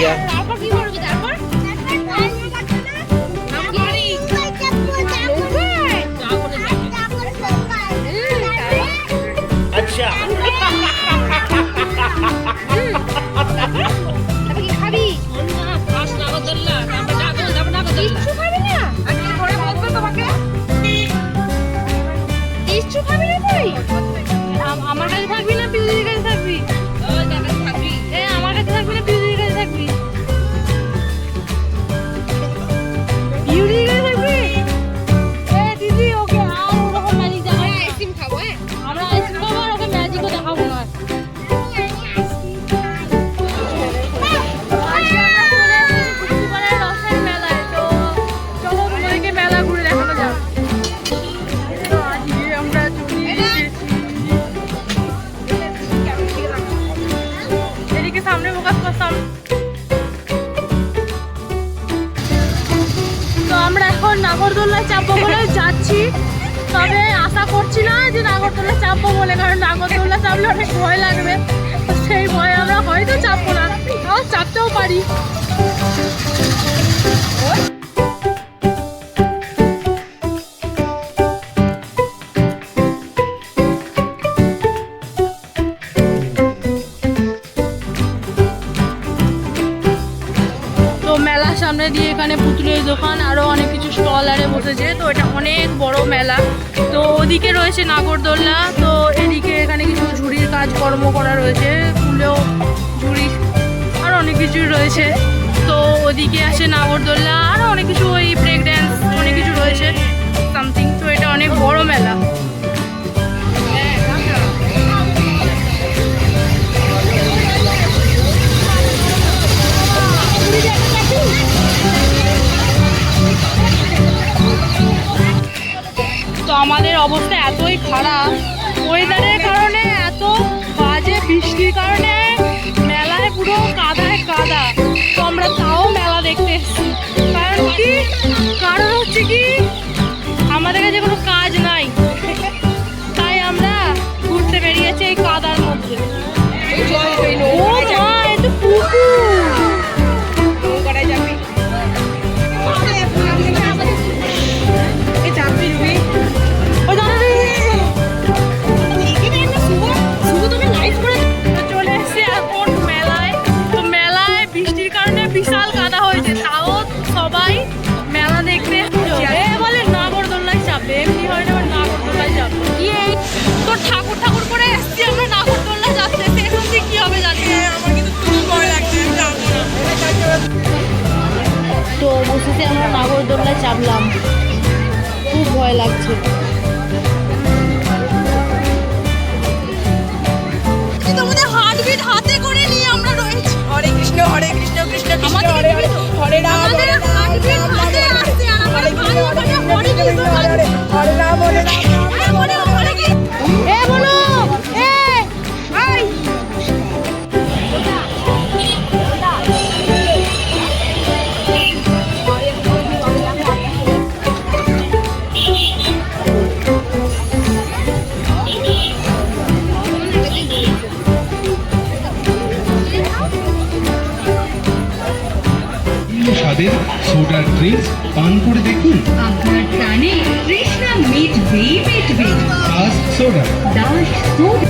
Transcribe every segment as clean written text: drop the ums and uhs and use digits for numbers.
भैया। अच्छा আমার কাছে থাকবি না পিউদির কাছে থাকবি? আমার কাছে থাকবি না পিউদির কাছে থাকবি? পিউদির কাছে থাকবি? দিদি ওকে আর ওরকম ম্যাজিক দেখাবো না। আইসক্রিম খাবো। আমরা আইসক্রিম খাবো আর ওকে ম্যাজিকও দেখাবো না। রসের মেলায় তো চলো তোমাদেরকে মেলা ঘুরে দেখানো যাক। তো আজকে আমরা চলে এসেছি এদিকে সামনে ফোকাস করতাম। তো আমরা এখন নাগরদোলায় চাপবো বলে যাচ্ছি, তবে আশা করছি না যে নাগরদোলা চাপবো বলে, কারণ নাগরদোলা চাপলে অনেক ভয় লাগবে। তো সেই ভয়ে আমরা হয়তো চাপবো না, আবার চাপতেও পারি। মেলার সামনে দিয়ে এখানে পুতুলের দোকান আরো অনেক কিছু স্টল আরে বসেছে। তো এটা অনেক বড় মেলা। তো ওদিকে রয়েছে নাগরদোলনা, তো এদিকে এখানে কিছু ঝুড়ির কাজকর্ম করা রয়েছে, ফুলেও ঝুড়ি আর অনেক কিছুই রয়েছে। তো ওদিকে আছে নাগরদোলনা আরো অনেক কিছু, ওই ব্রেক ড্যান্স অনেক কিছু রয়েছে সামথিং। তো এটা অনেক বড় মেলা। তো আমাদের অবস্থা এতই খারাপ ওয়েদারের কারণে, এত বাজে বৃষ্টির কারণে মেলায় পুরো কাদায় কাদা। তো আমরা তাও মেলা দেখতে এসেছি। কারণ হচ্ছে কি আমাদের কাছে কোনো কাজ নাই, তাই আমরা ঘুরতে বেরিয়েছি এই কাদার মধ্যে। ও মা, এ তো পুকুর। চলে এসছি এখন মেলায়। তো মেলায় বৃষ্টির কারণে বিশাল কাদা হয়েছে, তাও সবাই মেলা দেখতে বলে নাগরদোলায় চাপবে। এমনি হয় না, নাগরদোলায় চাপবে। তো ঠাকুর ঠাকুর করে এসছি আমরা, নাগরদোলায় যাচ্ছে। এখন দিয়ে কি হবে জানি। তো বসেছি আমরা নাগরদোলায় চাপলাম, খুব ভয় লাগছে। তোমাদের হার্টবিট হাতে করে নিয়ে আমরা রয়েছি। হরে কৃষ্ণ কৃষ্ণ কৃষ্ণ হরে হরে, হরে রাম হরে রাম, হরে রাম হরে রাম, হরে রাম হরে রাম। এ বলো এ আই স্বাদের সোডার ড্রিঙ্কস পান করে দেখুন। আপনার প্রাণে তৃষ্ণা মিটবেই মিটবে। দাস সোডা। দাস সোডা।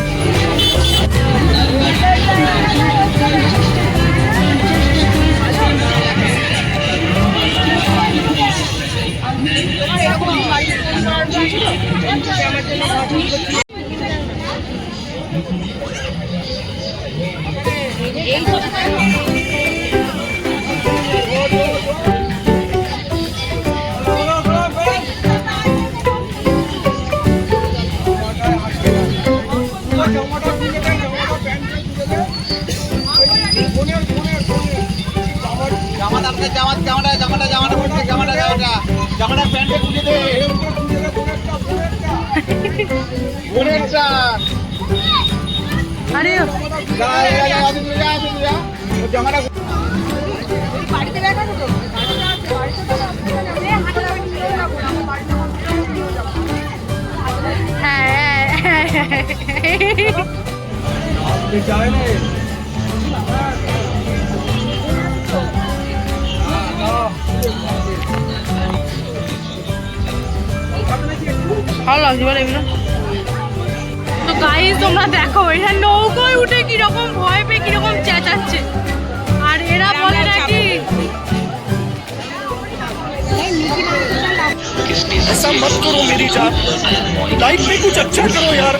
জামাটা প্যান্টে খুঁজে দে। আরে জামাটা বাড়িতে দেখা তো ভালো লাগছে বলে এগুলো। তো গাইস তোমরা দেখো এখানে নৌকোয় উঠে কিরকম ভয় পেয়ে কিরকম চেঁচাচ্ছে, আর এরা বলে নাকি ऐसा मत करो मेरी जान, लाइफ में कुछ अच्छा करो यार।